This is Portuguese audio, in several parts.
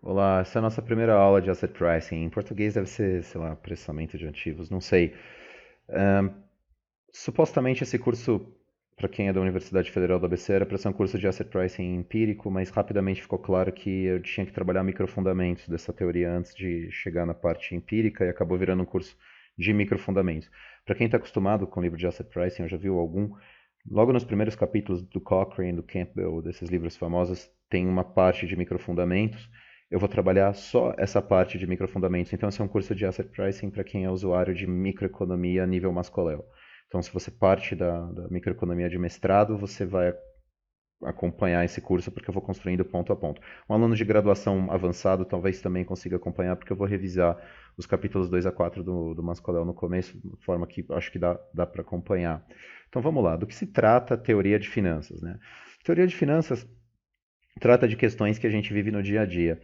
Olá, essa é a nossa primeira aula de Asset Pricing. Em português deve ser, sei lá, processamento de ativos, não sei. Ahn, Supostamente esse curso, para quem é da Universidade Federal do ABC, era para ser um curso de Asset Pricing empírico, mas rapidamente ficou claro que eu tinha que trabalhar microfundamentos dessa teoria antes de chegar na parte empírica e acabou virando um curso de microfundamentos. Para quem está acostumado com o livro de Asset Pricing, eu já viu algum, logo nos primeiros capítulos do Cochrane, do Campbell, desses livros famosos, tem uma parte de microfundamentos. Eu vou trabalhar só essa parte de microfundamentos. Então, esse é um curso de Asset Pricing para quem é usuário de microeconomia nível Mascoléu. Então, se você parte da microeconomia de mestrado, você vai acompanhar esse curso porque eu vou construindo ponto a ponto. Um aluno de graduação avançado talvez também consiga acompanhar porque eu vou revisar os capítulos 2 a 4 do Mascoléu no começo, de forma que acho que dá para acompanhar. Então vamos lá, do que se trata a teoria de finanças? Né? Teoria de finanças trata de questões que a gente vive no dia a dia.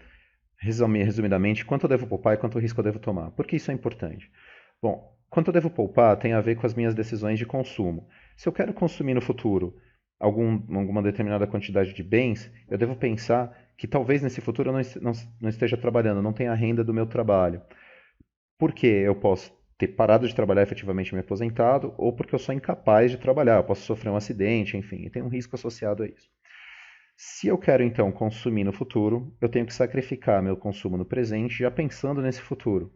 Resumidamente, quanto eu devo poupar e quanto risco eu devo tomar. Por que isso é importante? Bom, quanto eu devo poupar tem a ver com as minhas decisões de consumo. Se eu quero consumir no futuro alguma determinada quantidade de bens, eu devo pensar que talvez nesse futuro eu não esteja trabalhando, não tenha a renda do meu trabalho. Porque eu posso ter parado de trabalhar efetivamente e me aposentado, ou porque eu sou incapaz de trabalhar, eu posso sofrer um acidente, enfim, e tem um risco associado a isso. Se eu quero então consumir no futuro, eu tenho que sacrificar meu consumo no presente já pensando nesse futuro.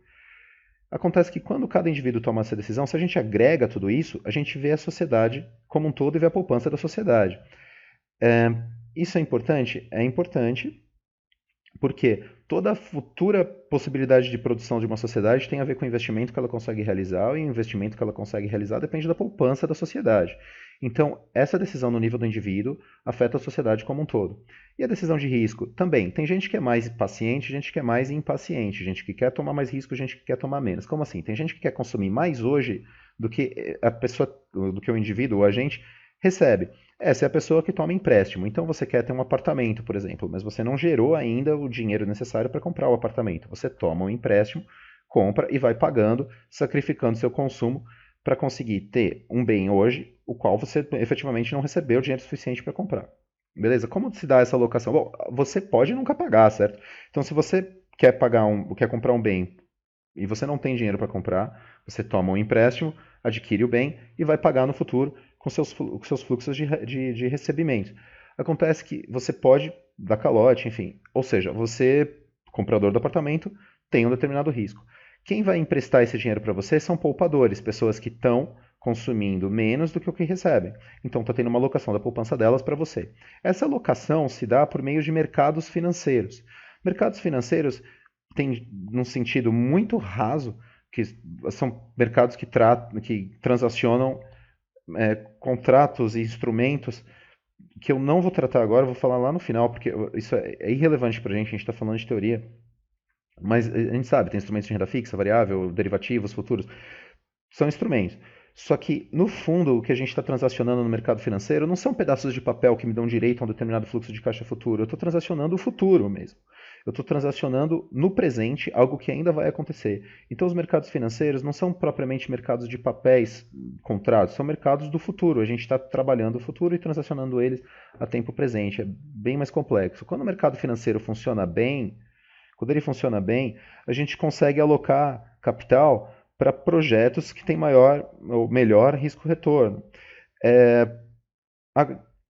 Acontece que quando cada indivíduo toma essa decisão, se a gente agrega tudo isso, a gente vê a sociedade como um todo e vê a poupança da sociedade. É, Isso é importante? É importante porque toda futura possibilidade de produção de uma sociedade tem a ver com o investimento que ela consegue realizar, e o investimento que ela consegue realizar depende da poupança da sociedade. Então, essa decisão no nível do indivíduo afeta a sociedade como um todo. E a decisão de risco também. Tem gente que é mais paciente, gente que é mais impaciente, gente que quer tomar mais risco, gente que quer tomar menos. Como assim? Tem gente que quer consumir mais hoje do que a pessoa, do que o indivíduo, ou a gente recebe. Essa é a pessoa que toma empréstimo. Então você quer ter um apartamento, por exemplo, mas você não gerou ainda o dinheiro necessário para comprar o apartamento. Você toma um empréstimo, compra e vai pagando, sacrificando seu consumo para conseguir ter um bem hoje, o qual você efetivamente não recebeu dinheiro suficiente para comprar. Beleza? Como se dá essa alocação? Bom, você pode nunca pagar, certo? Então, se você quer comprar um bem e você não tem dinheiro para comprar, você toma um empréstimo, adquire o bem e vai pagar no futuro com seus fluxos de recebimento. Acontece que você pode dar calote, enfim. Ou seja, você, comprador do apartamento, tem um determinado risco. Quem vai emprestar esse dinheiro para você são poupadores, pessoas que estão consumindo menos do que o que recebem. Então está tendo uma alocação da poupança delas para você. Essa alocação se dá por meio de mercados financeiros. Mercados financeiros tem num sentido muito raso, que são mercados que transacionam contratos e instrumentos que eu não vou tratar agora, eu vou falar lá no final, porque isso é irrelevante para a gente está falando de teoria. Mas a gente sabe, tem instrumentos de renda fixa, variável, derivativos, futuros. São instrumentos. Só que, no fundo, o que a gente está transacionando no mercado financeiro não são pedaços de papel que me dão direito a um determinado fluxo de caixa futuro. Eu estou transacionando o futuro mesmo. Eu estou transacionando no presente algo que ainda vai acontecer. Então, os mercados financeiros não são propriamente mercados de papéis, contratos, são mercados do futuro. A gente está trabalhando o futuro e transacionando eles a tempo presente. É bem mais complexo. Quando o mercado financeiro funciona bem, quando ele funciona bem, a gente consegue alocar capital para projetos que têm maior ou melhor risco-retorno. É,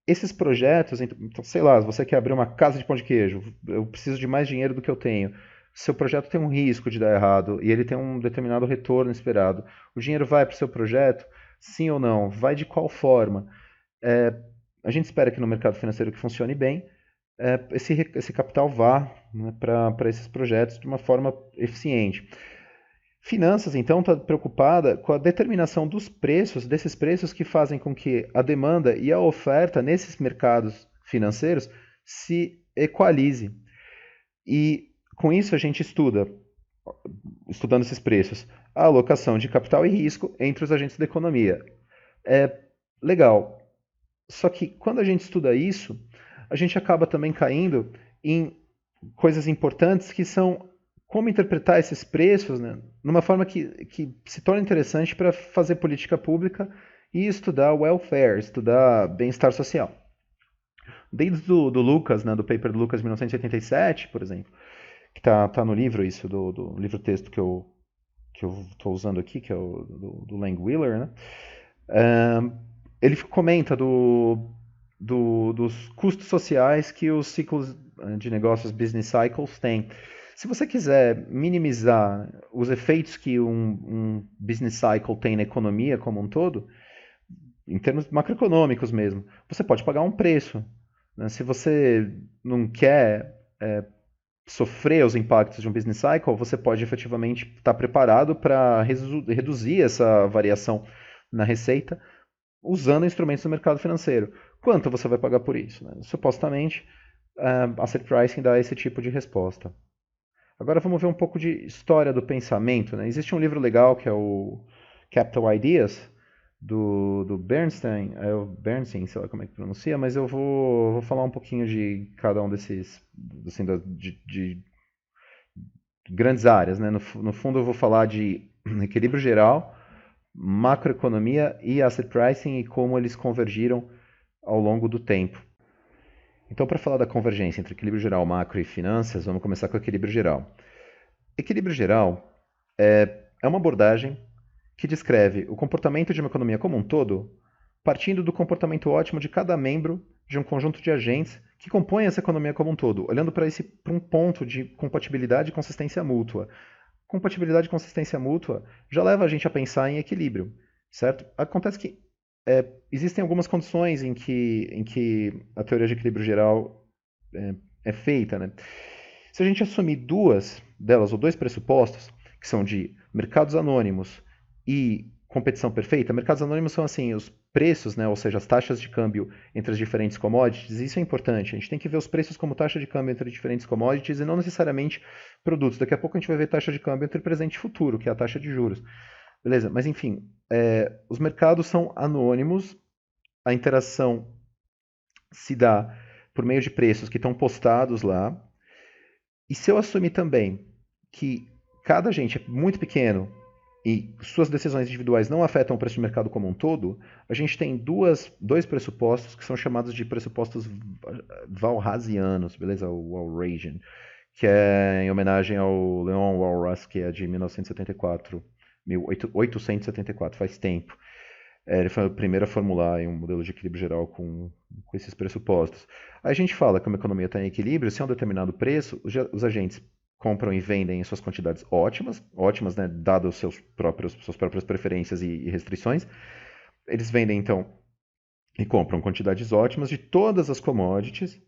Esses projetos, então, sei lá, se você quer abrir uma casa de pão de queijo, eu preciso de mais dinheiro do que eu tenho. Seu projeto tem um risco de dar errado e ele tem um determinado retorno esperado. O dinheiro vai para o seu projeto? Sim ou não? Vai de qual forma? É, a gente espera que no mercado financeiro que funcione bem, esse capital vá, né, para esses projetos de uma forma eficiente. Finanças, então, está preocupada com a determinação dos preços, desses preços que fazem com que a demanda e a oferta nesses mercados financeiros se equalize. E com isso a gente estudando esses preços, a alocação de capital e risco entre os agentes da economia. É legal. Só que quando a gente estuda isso, a gente acaba também caindo em coisas importantes que são como interpretar esses preços, né, numa forma que se torna interessante para fazer política pública e estudar welfare, estudar bem-estar social. Desde do Lucas, né, do paper do Lucas de 1987, por exemplo, que tá no livro, isso, do livro-texto que eu estou usando aqui, que é o do Lang Wheeler, né? Ele comenta dos custos sociais que os ciclos de negócios, business cycles, têm. Se você quiser minimizar os efeitos que um business cycle tem na economia como um todo, em termos macroeconômicos mesmo, você pode pagar um preço, né? Se você não quer sofrer os impactos de um business cycle, você pode efetivamente estar preparado para reduzir essa variação na receita usando instrumentos do mercado financeiro. Quanto você vai pagar por isso? Né? Supostamente, asset pricing dá esse tipo de resposta. Agora vamos ver um pouco de história do pensamento. Né? Existe um livro legal que é o Capital Ideas, do Bernstein, Bernstein, sei lá como é que pronuncia, mas eu vou falar um pouquinho de cada um desses, assim, de grandes áreas. Né? No fundo, eu vou falar de equilíbrio geral, macroeconomia e asset pricing e como eles convergiram ao longo do tempo. Então, para falar da convergência entre equilíbrio geral, macro e finanças, vamos começar com o equilíbrio geral. Equilíbrio geral é uma abordagem que descreve o comportamento de uma economia como um todo, partindo do comportamento ótimo de cada membro de um conjunto de agentes que compõem essa economia como um todo, olhando para um ponto de compatibilidade e consistência mútua. Compatibilidade e consistência mútua já leva a gente a pensar em equilíbrio, certo? Acontece que existem algumas condições em que a teoria de equilíbrio geral é feita, né? Se a gente assumir duas delas, ou dois pressupostos, que são de mercados anônimos e competição perfeita, mercados anônimos são assim, os preços, né, ou seja, as taxas de câmbio entre as diferentes commodities, isso é importante. A gente tem que ver os preços como taxa de câmbio entre diferentes commodities e não necessariamente produtos. Daqui a pouco a gente vai ver taxa de câmbio entre presente e futuro, que é a taxa de juros. Beleza? Mas enfim, os mercados são anônimos, a interação se dá por meio de preços que estão postados lá. E se eu assumir também que cada agente é muito pequeno e suas decisões individuais não afetam o preço de mercado como um todo, a gente tem dois pressupostos que são chamados de pressupostos walrasianos, beleza? O Walrasian, que é em homenagem ao Leon Walras, que é de 1974, 1874, faz tempo. Ele foi o primeiro a formular um modelo de equilíbrio geral com esses pressupostos. Aí a gente fala que uma economia está em equilíbrio, se é um determinado preço, os agentes compram e vendem em suas quantidades ótimas, né, dado suas próprias preferências e restrições. Eles vendem, então, e compram quantidades ótimas de todas as commodities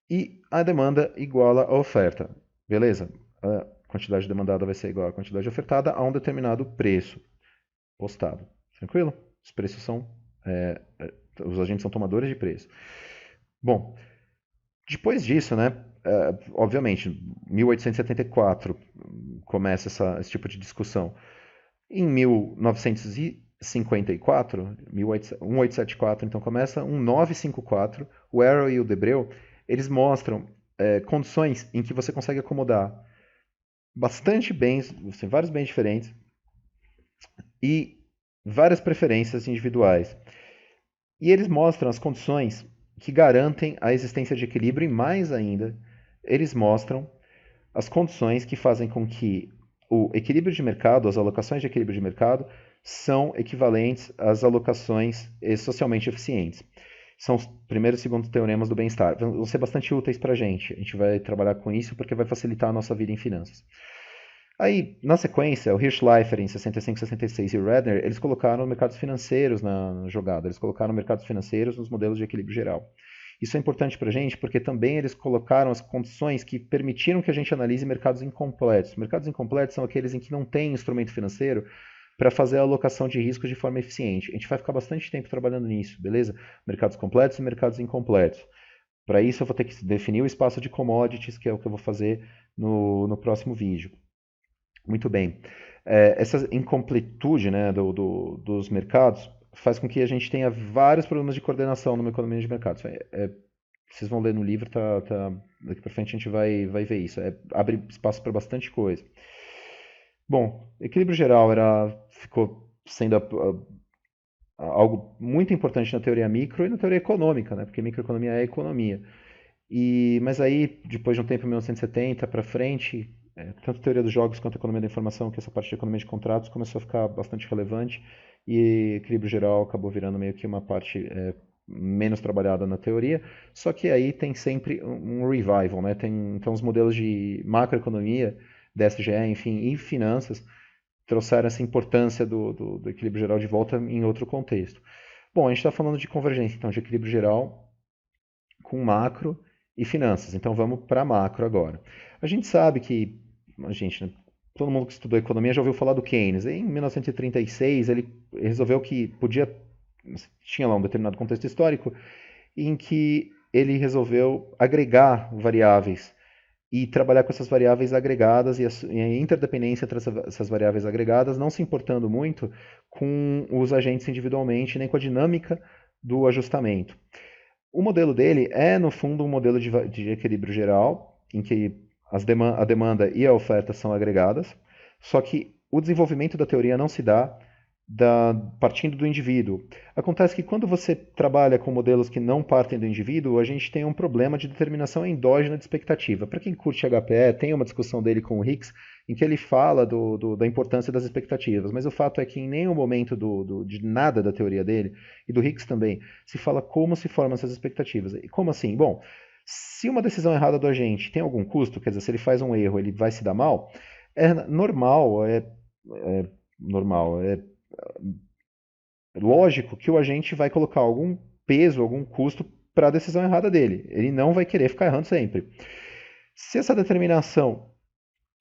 e a demanda iguala a oferta. Beleza? A quantidade demandada vai ser igual à quantidade ofertada a um determinado preço postado. Tranquilo? Os preços são. Os agentes são tomadores de preço. Bom, depois disso, né? Obviamente, 1874 começa esse tipo de discussão. Em 1954, 1874, então começa, 1954, o Arrow e o Debreu, eles mostram condições em que você consegue acomodar bastante bens, assim, vários bens diferentes, e várias preferências individuais. E eles mostram as condições que garantem a existência de equilíbrio e, mais ainda, eles mostram as condições que fazem com que o equilíbrio de mercado, as alocações de equilíbrio de mercado, são equivalentes às alocações socialmente eficientes. São os primeiro e segundo teoremas do bem-estar. Vão ser bastante úteis para a gente. A gente vai trabalhar com isso porque vai facilitar a nossa vida em finanças. Aí, na sequência, o Hirschleifer em 65, 66 e o Redner, eles colocaram mercados financeiros na jogada, eles colocaram mercados financeiros nos modelos de equilíbrio geral. Isso é importante para a gente porque também eles colocaram as condições que permitiram que a gente analise mercados incompletos. Mercados incompletos são aqueles em que não tem instrumento financeiro para fazer a alocação de riscos de forma eficiente. A gente vai ficar bastante tempo trabalhando nisso, beleza? Mercados completos e mercados incompletos. Para isso eu vou ter que definir o espaço de commodities, que é o que eu vou fazer no próximo vídeo. Muito bem. Essa incompletude, né, dos mercados faz com que a gente tenha vários problemas de coordenação numa economia de mercados. Vocês vão ler no livro, daqui para frente a gente vai ver isso. Abre espaço para bastante coisa. Bom, equilíbrio geral ficou sendo algo muito importante na teoria micro e na teoria econômica, né, porque microeconomia é economia. Mas aí, depois de um tempo, em 1970 para frente, tanto a teoria dos jogos quanto a economia da informação, que essa parte de economia de contratos começou a ficar bastante relevante e equilíbrio geral acabou virando meio que uma parte menos trabalhada na teoria, só que aí tem sempre um revival, né? Então os modelos de macroeconomia, DSGE, enfim, e finanças trouxeram essa importância do equilíbrio geral de volta em outro contexto. Bom, a gente está falando de convergência, então, de equilíbrio geral com macro e finanças. Então vamos para macro agora. A gente sabe que, né, todo mundo que estudou economia já ouviu falar do Keynes. Em 1936 ele resolveu que tinha lá um determinado contexto histórico em que ele resolveu agregar variáveis e trabalhar com essas variáveis agregadas e a interdependência entre essas variáveis agregadas, não se importando muito com os agentes individualmente, nem com a dinâmica do ajustamento. O modelo dele é, no fundo, um modelo de equilíbrio geral, em que a demanda e a oferta são agregadas, só que o desenvolvimento da teoria não se dá partindo do indivíduo. Acontece que quando você trabalha com modelos que não partem do indivíduo, a gente tem um problema de determinação endógena de expectativa. Para quem curte HPE, tem uma discussão dele com o Hicks, em que ele fala da importância das expectativas, mas o fato é que em nenhum momento de nada da teoria dele, e do Hicks também, se fala como se formam essas expectativas. E como assim? Bom, se uma decisão errada do agente tem algum custo, quer dizer, se ele faz um erro, ele vai se dar mal, é normal, é lógico que o agente vai colocar algum peso, algum custo para a decisão errada dele. Ele não vai querer ficar errando sempre. Se essa determinação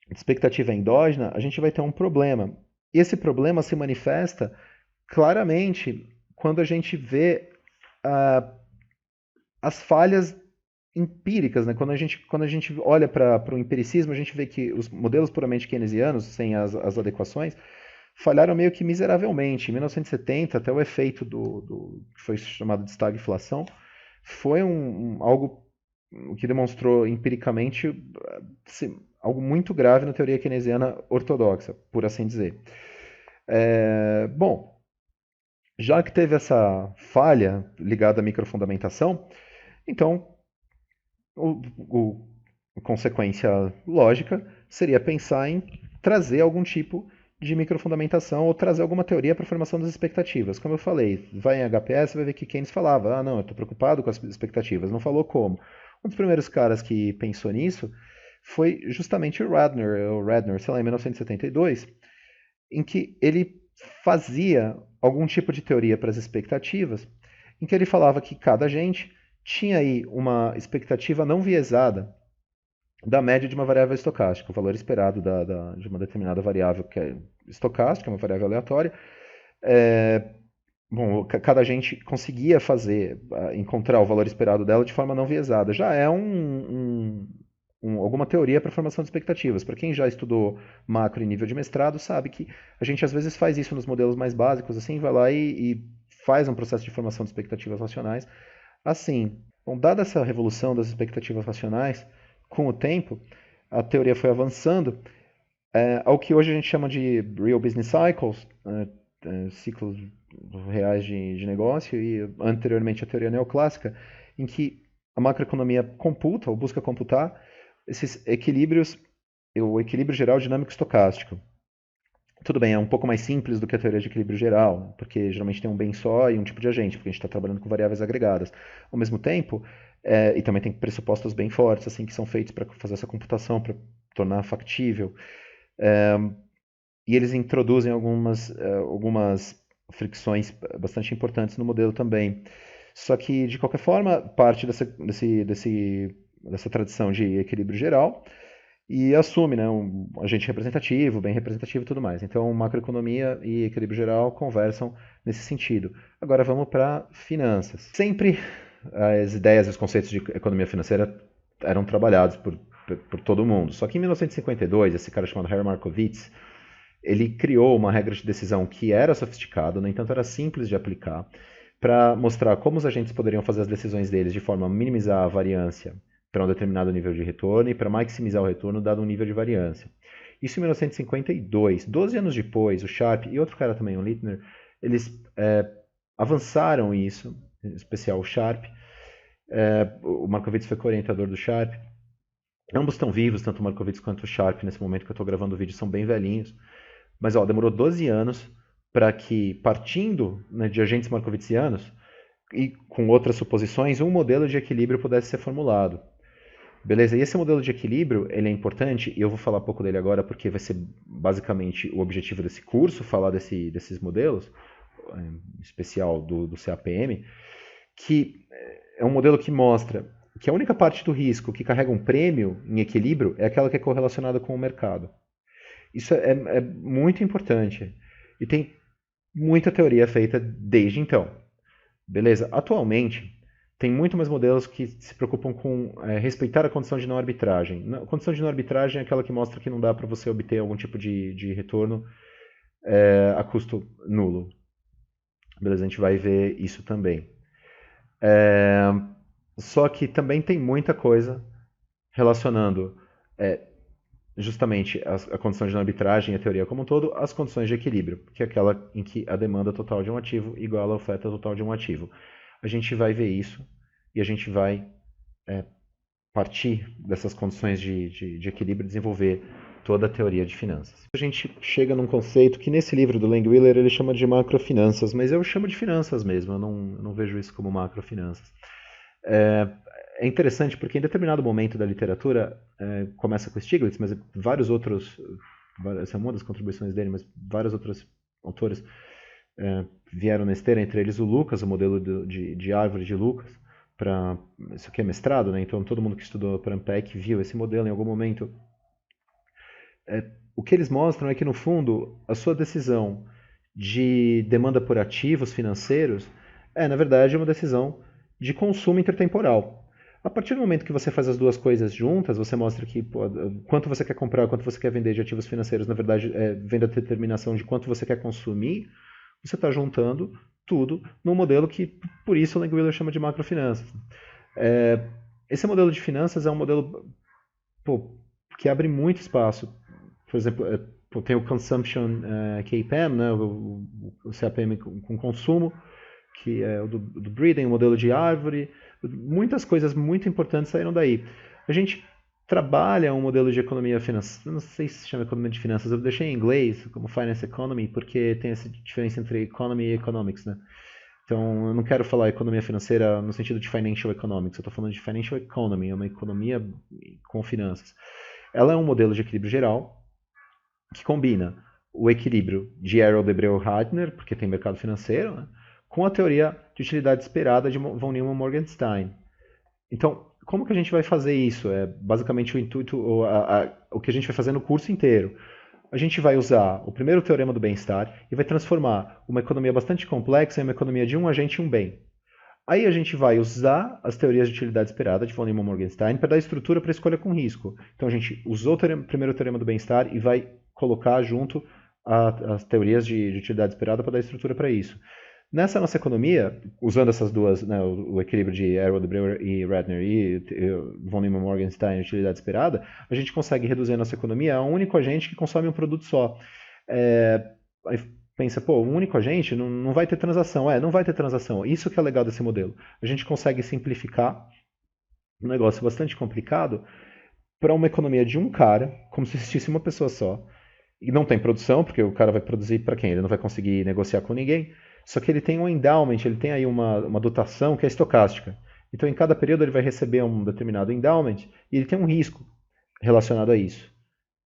de expectativa é endógena, a gente vai ter um problema. E esse problema se manifesta claramente quando a gente vê as falhas empíricas, né? Quando a gente olha para o empiricismo, a gente vê que os modelos puramente keynesianos, sem as adequações, falharam meio que miseravelmente. Em 1970, até o efeito que foi chamado de estagflação, foi algo que demonstrou empiricamente assim, algo muito grave na teoria keynesiana ortodoxa, por assim dizer. Bom, já que teve essa falha ligada à microfundamentação, então a consequência lógica seria pensar em trazer algum tipo de microfundamentação ou trazer alguma teoria para a formação das expectativas. Como eu falei, vai em HPS e vai ver que Keynes falava, não, eu estou preocupado com as expectativas, não falou como. Um dos primeiros caras que pensou nisso foi justamente o Radnor, sei lá, em 1972, em que ele fazia algum tipo de teoria para as expectativas, em que ele falava que cada agente tinha aí uma expectativa não viesada da média de uma variável estocástica, o valor esperado de uma determinada variável que é estocástica, uma variável aleatória. Bom, cada agente conseguia encontrar o valor esperado dela de forma não viesada. Já é alguma teoria para a formação de expectativas. Para quem já estudou macro em nível de mestrado, sabe que a gente às vezes faz isso nos modelos mais básicos, assim, vai lá e faz um processo de formação de expectativas racionais. Assim, bom, dada essa revolução das expectativas racionais, com o tempo, a teoria foi avançando ao que hoje a gente chama de real business cycles, ciclos reais de negócio, e anteriormente a teoria neoclássica, em que a macroeconomia computa ou busca computar esses equilíbrios, o equilíbrio geral dinâmico estocástico. Tudo bem, é um pouco mais simples do que a teoria de equilíbrio geral, porque geralmente tem um bem só e um tipo de agente, porque a gente está trabalhando com variáveis agregadas. Ao mesmo tempo, e também tem pressupostos bem fortes, assim, que são feitos para fazer essa computação, para tornar factível. E eles introduzem algumas fricções bastante importantes no modelo também. Só que, de qualquer forma, parte dessa tradição de equilíbrio geral e assume, né, um agente representativo, bem representativo e tudo mais. Então, macroeconomia e equilíbrio geral conversam nesse sentido. Agora vamos para finanças. Sempre as ideias e os conceitos de economia financeira eram trabalhados por todo mundo. Só que em 1952, esse cara chamado Harry Markowitz, ele criou uma regra de decisão que era sofisticada, no entanto era simples de aplicar, para mostrar como os agentes poderiam fazer as decisões deles de forma a minimizar a variância para um determinado nível de retorno e para maximizar o retorno dado um nível de variância. Isso em 1952. 12 anos depois, o Sharpe e outro cara também, o Littner, eles avançaram isso, em especial o Sharpe, O Markowitz foi co-orientador do Sharpe. Ambos estão vivos, tanto o Markowitz quanto o Sharpe, nesse momento que eu estou gravando o vídeo, são bem velhinhos. Mas demorou 12 anos para que, partindo, né, de agentes markowitzianos e com outras suposições, um modelo de equilíbrio pudesse ser formulado. Beleza? E esse modelo de equilíbrio, ele é importante, e eu vou falar um pouco dele agora, porque vai ser basicamente o objetivo desse curso, falar desses modelos, em especial do CAPM, que é um modelo que mostra que a única parte do risco que carrega um prêmio em equilíbrio é aquela que é correlacionada com o mercado. Isso é muito importante. E tem muita teoria feita desde então. Beleza? Atualmente, tem muito mais modelos que se preocupam com respeitar a condição de não arbitragem. A condição de não arbitragem é aquela que mostra que não dá para você obter algum tipo de retorno a custo nulo. Beleza? A gente vai ver isso também. Só que também tem muita coisa relacionando justamente a condição de não arbitragem e a teoria como um todo às condições de equilíbrio, que é aquela em que a demanda total de um ativo iguala a oferta total de um ativo. A gente vai ver isso e a gente vai partir dessas condições de equilíbrio e desenvolver toda a teoria de finanças. A gente chega num conceito que nesse livro do Langwiller ele chama de macrofinanças, mas eu chamo de finanças mesmo, eu não vejo isso como macrofinanças. É interessante porque em determinado momento da literatura, começa com Stiglitz, mas vários outros, essa é uma das contribuições dele, mas vários outros autores vieram na esteira, entre eles o Lucas, o modelo de árvore de Lucas, isso aqui é mestrado, né? Então todo mundo que estudou para Ampec viu esse modelo em algum momento. O que eles mostram é que, no fundo, a sua decisão de demanda por ativos financeiros na verdade, uma decisão de consumo intertemporal. A partir do momento que você faz as duas coisas juntas, você mostra que quanto você quer comprar, quanto você quer vender de ativos financeiros, na verdade, vem da determinação de quanto você quer consumir, você está juntando tudo num modelo que, por isso, o Langwiller chama de macrofinanças. Esse modelo de finanças é um modelo que abre muito espaço. Por exemplo, tem o Consumption KPM, né, o CAPM com consumo, que é o do Breeden, o modelo de árvore. Muitas coisas muito importantes saíram daí. A gente trabalha um modelo de economia financeira, não sei se chama economia de finanças, eu deixei em inglês como Finance Economy, porque tem essa diferença entre Economy e Economics, né? Então, eu não quero falar economia financeira no sentido de Financial Economics, eu estou falando de Financial Economy, é uma economia com finanças. Ela é um modelo de equilíbrio geral que combina o equilíbrio de Arrow, Debreu e Hartner, porque tem mercado financeiro, né, com a teoria de utilidade esperada de von Neumann e Morgenstern. Então, como que a gente vai fazer isso? É basicamente o intuito, o que a gente vai fazer no curso inteiro. A gente vai usar o primeiro teorema do bem-estar e vai transformar uma economia bastante complexa em uma economia de um agente e um bem. Aí a gente vai usar as teorias de utilidade esperada de von Neumann e Morgenstern para dar estrutura para a escolha com risco. Então a gente usou o primeiro teorema do bem-estar e vai colocar junto as teorias de utilidade esperada para dar estrutura para isso. Nessa nossa economia, usando essas duas, né, o equilíbrio de Arrow, Debreu e Ratner e von Neumann, Morgenstern e utilidade esperada, a gente consegue reduzir a nossa economia a um único agente que consome um produto só. Aí pensa, um único agente não vai ter transação. Não vai ter transação. Isso que é legal desse modelo. A gente consegue simplificar um negócio bastante complicado para uma economia de um cara, como se existisse uma pessoa só. E não tem produção, porque o cara vai produzir para quem? Ele não vai conseguir negociar com ninguém. Só que ele tem um endowment, ele tem aí uma dotação que é estocástica. Então, em cada período, ele vai receber um determinado endowment e ele tem um risco relacionado a isso.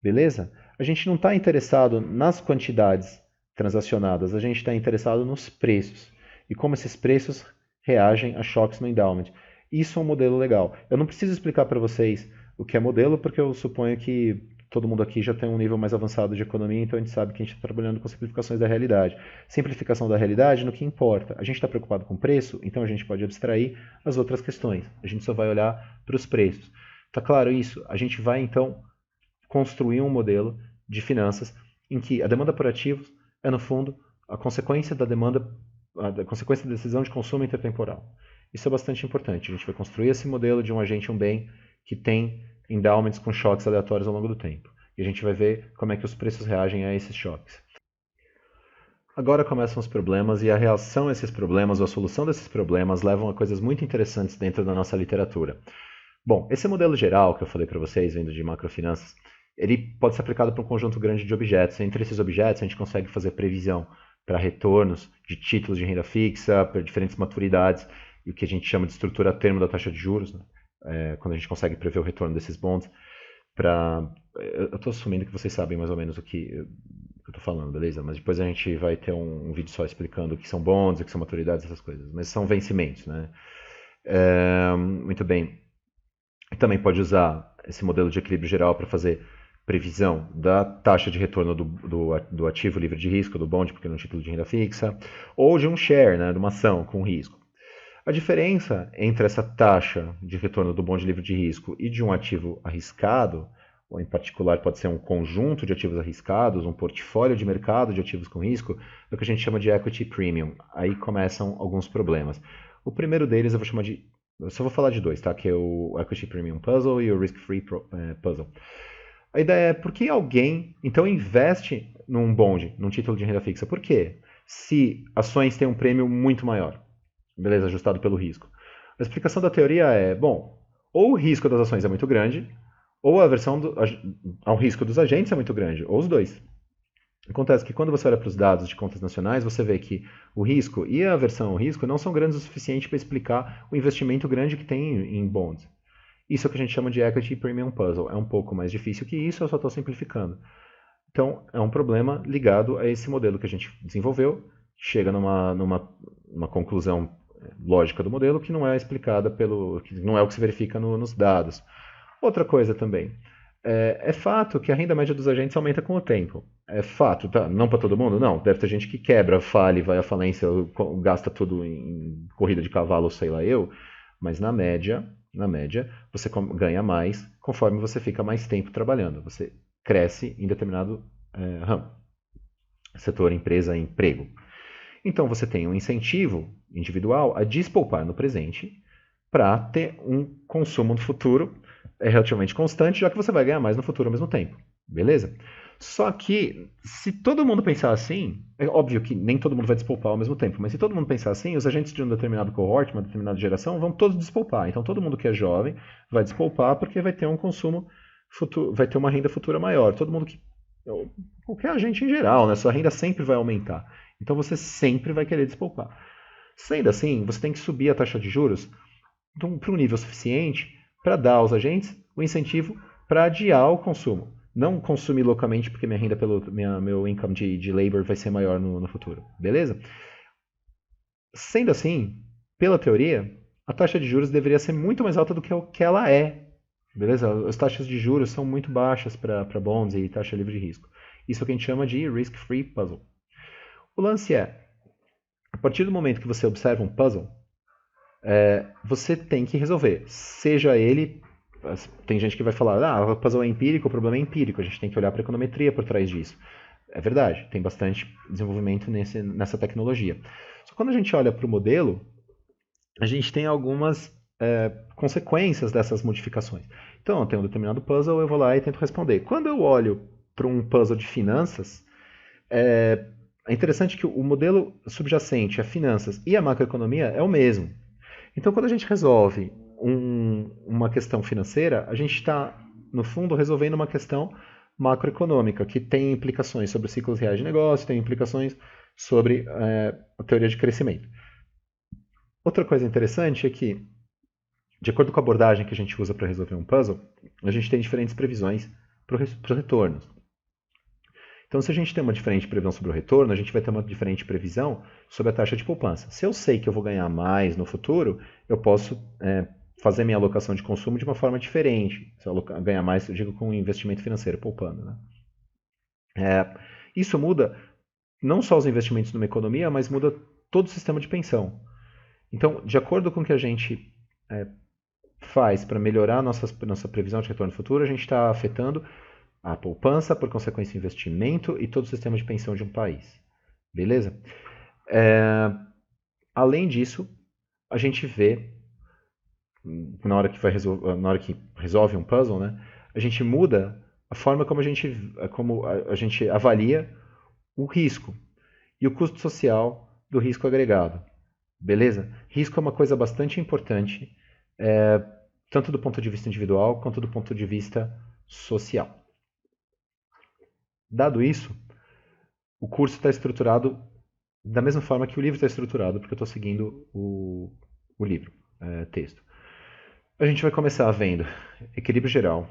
Beleza? A gente não está interessado nas quantidades transacionadas, a gente está interessado nos preços e como esses preços reagem a choques no endowment. Isso é um modelo legal. Eu não preciso explicar para vocês o que é modelo, porque eu suponho que todo mundo aqui já tem um nível mais avançado de economia, então a gente sabe que a gente está trabalhando com simplificações da realidade. Simplificação da realidade no que importa. A gente está preocupado com preço, então a gente pode abstrair as outras questões. A gente só vai olhar para os preços. Tá claro isso? A gente vai, então, construir um modelo de finanças em que a demanda por ativos é, no fundo, a consequência da demanda, a consequência da decisão de consumo intertemporal. Isso é bastante importante. A gente vai construir esse modelo de um agente e um bem que tem endowments com choques aleatórios ao longo do tempo. E a gente vai ver como é que os preços reagem a esses choques. Agora começam os problemas e a reação a esses problemas, ou a solução desses problemas, levam a coisas muito interessantes dentro da nossa literatura. Bom, esse modelo geral que eu falei para vocês, vindo de macrofinanças, ele pode ser aplicado para um conjunto grande de objetos. Entre esses objetos, a gente consegue fazer previsão para retornos de títulos de renda fixa, para diferentes maturidades, e o que a gente chama de estrutura a termo da taxa de juros, né? Quando a gente consegue prever o retorno desses bonds. Eu estou assumindo que vocês sabem mais ou menos o que eu estou falando, beleza? Mas depois a gente vai ter um vídeo só explicando o que são bonds, o que são maturidades, essas coisas. Mas são vencimentos, né? Muito bem. Também pode usar esse modelo de equilíbrio geral para fazer previsão da taxa de retorno do ativo livre de risco, do bond, porque é um título de renda fixa, ou de um share, né, de uma ação com risco. A diferença entre essa taxa de retorno do bond livre de risco e de um ativo arriscado, ou em particular pode ser um conjunto de ativos arriscados, um portfólio de mercado de ativos com risco, é o que a gente chama de equity premium. Aí começam alguns problemas. O primeiro deles eu vou chamar de... Eu só vou falar de dois, tá? Que é o Equity Premium Puzzle e o Risk Free Puzzle. A ideia é por que alguém, então, investe num bond, num título de renda fixa? Por quê? Se ações têm um prêmio muito maior, beleza, ajustado pelo risco. A explicação da teoria é, bom, ou o risco das ações é muito grande, ou a aversão ao risco dos agentes é muito grande, ou os dois. Acontece que quando você olha para os dados de contas nacionais, você vê que o risco e a aversão ao risco não são grandes o suficiente para explicar o investimento grande que tem em bonds. Isso é o que a gente chama de Equity Premium Puzzle. É um pouco mais difícil que isso, eu só estou simplificando. Então, é um problema ligado a esse modelo que a gente desenvolveu, chega numa conclusão lógica do modelo que não é explicada que não é o que se verifica nos dados. Outra coisa também, é fato que a renda média dos agentes aumenta com o tempo. É fato, tá? Não para todo mundo? Não. Deve ter gente que quebra, fale, vai à falência, gasta tudo em corrida de cavalo, sei lá eu. Mas na média, você ganha mais conforme você fica mais tempo trabalhando. Você cresce em determinado ramo. Setor, empresa, emprego. Então você tem um incentivo individual a despoupar no presente para ter um consumo no futuro relativamente constante, já que você vai ganhar mais no futuro ao mesmo tempo. Beleza? Só que, se todo mundo pensar assim, é óbvio que nem todo mundo vai despoupar ao mesmo tempo, mas se todo mundo pensar assim, os agentes de um determinado cohort, uma determinada geração, vão todos despoupar. Então todo mundo que é jovem vai despoupar porque vai ter um consumo futuro, vai ter uma renda futura maior. Todo mundo que. Qualquer agente em geral, né? Sua renda sempre vai aumentar. Então você sempre vai querer despoupar. Sendo assim, você tem que subir a taxa de juros para um nível suficiente para dar aos agentes o incentivo para adiar o consumo. Não consumir loucamente porque minha renda meu income de labor vai ser maior no futuro. Beleza? Sendo assim, pela teoria, a taxa de juros deveria ser muito mais alta do que o que ela é. Beleza? As taxas de juros são muito baixas para bonds e taxa livre de risco. Isso é o que a gente chama de risk-free puzzle. O lance é, a partir do momento que você observa um puzzle, você tem que resolver. Seja ele... Tem gente que vai falar, o puzzle é empírico, o problema é empírico, a gente tem que olhar para a econometria por trás disso. É verdade, tem bastante desenvolvimento nessa tecnologia. Só que quando a gente olha para o modelo, a gente tem algumas consequências dessas modificações. Então, eu tenho um determinado puzzle, eu vou lá e tento responder. Quando eu olho para um puzzle de finanças, é interessante que o modelo subjacente, a finanças e a macroeconomia é o mesmo. Então, quando a gente resolve uma questão financeira, a gente está, no fundo, resolvendo uma questão macroeconômica, que tem implicações sobre os ciclos reais de negócio, tem implicações sobre a teoria de crescimento. Outra coisa interessante é que, de acordo com a abordagem que a gente usa para resolver um puzzle, a gente tem diferentes previsões para os retornos. Então, se a gente tem uma diferente previsão sobre o retorno, a gente vai ter uma diferente previsão sobre a taxa de poupança. Se eu sei que eu vou ganhar mais no futuro, eu posso fazer minha alocação de consumo de uma forma diferente. Se eu ganhar mais, eu digo com um investimento financeiro, poupando. Né? Isso muda não só os investimentos numa economia, mas muda todo o sistema de pensão. Então, de acordo com o que a gente faz para melhorar a nossa previsão de retorno futuro, a gente está afetando a poupança, por consequência, o investimento e todo o sistema de pensão de um país. Beleza? Além disso, a gente vê, na hora que resolve um puzzle, né, a gente muda a forma como a gente avalia o risco. e o custo social do risco agregado. Beleza? Risco é uma coisa bastante importante, tanto do ponto de vista individual quanto do ponto de vista social. Dado isso, o curso está estruturado da mesma forma que o livro está estruturado, porque eu estou seguindo o livro, texto. A gente vai começar vendo equilíbrio geral,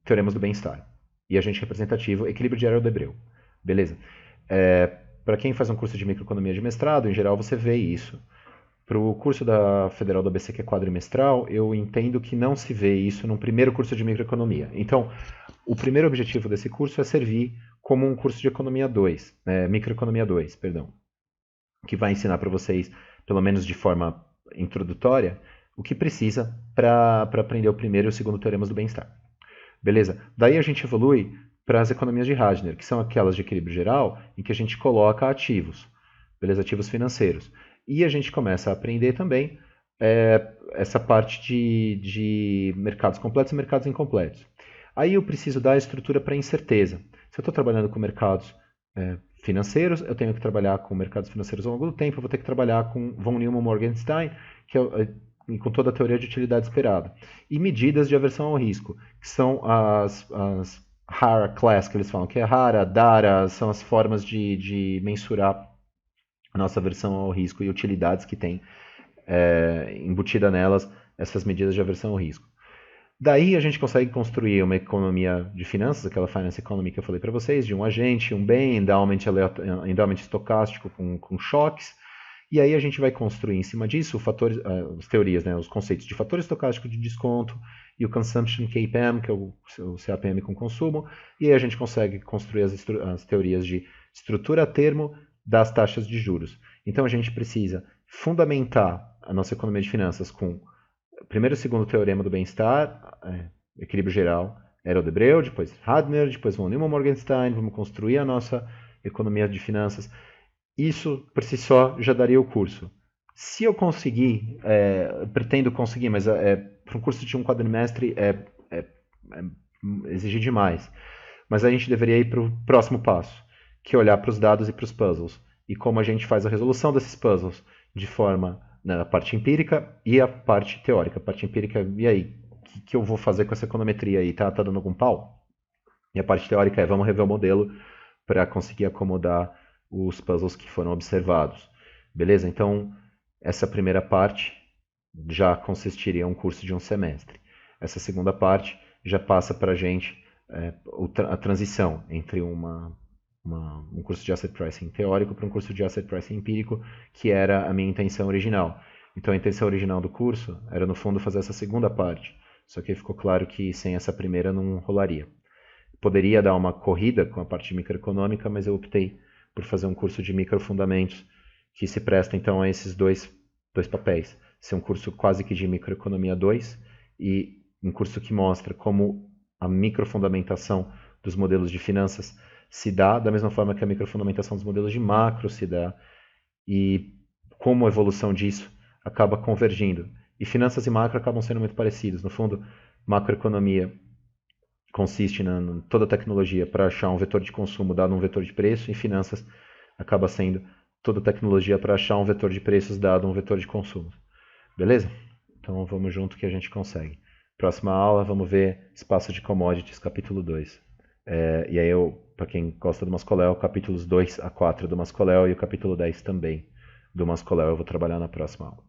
teoremas do bem-estar, e agente representativo, equilíbrio de Arrow-Debreu. Beleza? Para quem faz um curso de microeconomia de mestrado, em geral você vê isso. Para o curso da Federal do ABC, que é quadrimestral, eu entendo que não se vê isso num primeiro curso de microeconomia. Então, o primeiro objetivo desse curso é servir como um curso de economia 2, microeconomia 2, perdão, que vai ensinar para vocês, pelo menos de forma introdutória, o que precisa para aprender o primeiro e o segundo teoremas do bem-estar. Beleza? Daí a gente evolui para as economias de Radner, que são aquelas de equilíbrio geral, em que a gente coloca ativos, beleza? Ativos financeiros. E a gente começa a aprender também essa parte de mercados completos e mercados incompletos. Aí eu preciso dar a estrutura para incerteza. Se eu estou trabalhando com mercados financeiros, eu tenho que trabalhar com mercados financeiros ao longo do tempo, eu vou ter que trabalhar com von Neumann Morgenstern, que com toda a teoria de utilidade esperada. E medidas de aversão ao risco, que são as HARA class, que eles falam, que é HARA, DARA, são as formas de mensurar a nossa aversão ao risco e utilidades que tem embutida nelas essas medidas de aversão ao risco. Daí a gente consegue construir uma economia de finanças, aquela finance economy que eu falei para vocês, de um agente, um bem, endowment estocástico com choques, e aí a gente vai construir em cima disso as teorias, os conceitos de fator estocástico de desconto e o Consumption KPM, que é o CAPM com consumo, e aí a gente consegue construir as teorias de estrutura a termo das taxas de juros. Então a gente precisa fundamentar a nossa economia de finanças com o primeiro e o segundo teorema do bem-estar, equilíbrio geral, Arrow-Debreu, depois Radner, depois von Neumann Morgenstern, vamos construir a nossa economia de finanças. Isso, por si só, já daria o curso. Se eu conseguir, pretendo conseguir, mas para um curso de um quadrimestre exigir demais. Mas a gente deveria ir para o próximo passo, que é olhar para os dados e para os puzzles. E como a gente faz a resolução desses puzzles de forma na parte empírica e a parte teórica. A parte empírica, e aí? O que eu vou fazer com essa econometria aí? Tá dando algum pau? E a parte teórica vamos rever o modelo para conseguir acomodar os puzzles que foram observados. Beleza? Então, essa primeira parte já consistiria em um curso de um semestre. Essa segunda parte já passa para a gente a transição entre um curso de Asset Pricing teórico para um curso de Asset Pricing empírico, que era a minha intenção original. Então, a intenção original do curso era, no fundo, fazer essa segunda parte. Só que ficou claro que sem essa primeira não rolaria. Poderia dar uma corrida com a parte microeconômica, mas eu optei por fazer um curso de microfundamentos que se presta, então, a esses dois papéis. Ser um curso quase que de microeconomia 2 e um curso que mostra como a microfundamentação dos modelos de finanças se dá da mesma forma que a microfundamentação dos modelos de macro se dá e como a evolução disso acaba convergindo. E finanças e macro acabam sendo muito parecidos. No fundo, macroeconomia consiste em toda a tecnologia para achar um vetor de consumo dado um vetor de preço, e finanças acaba sendo toda a tecnologia para achar um vetor de preços dado um vetor de consumo. Beleza? Então vamos junto que a gente consegue. Próxima aula, vamos ver espaço de commodities, capítulo 2. E aí, para quem gosta do Mascoléu, capítulos 2 a 4 do Mascoléu e o capítulo 10 também do Mascoléu eu vou trabalhar na próxima aula.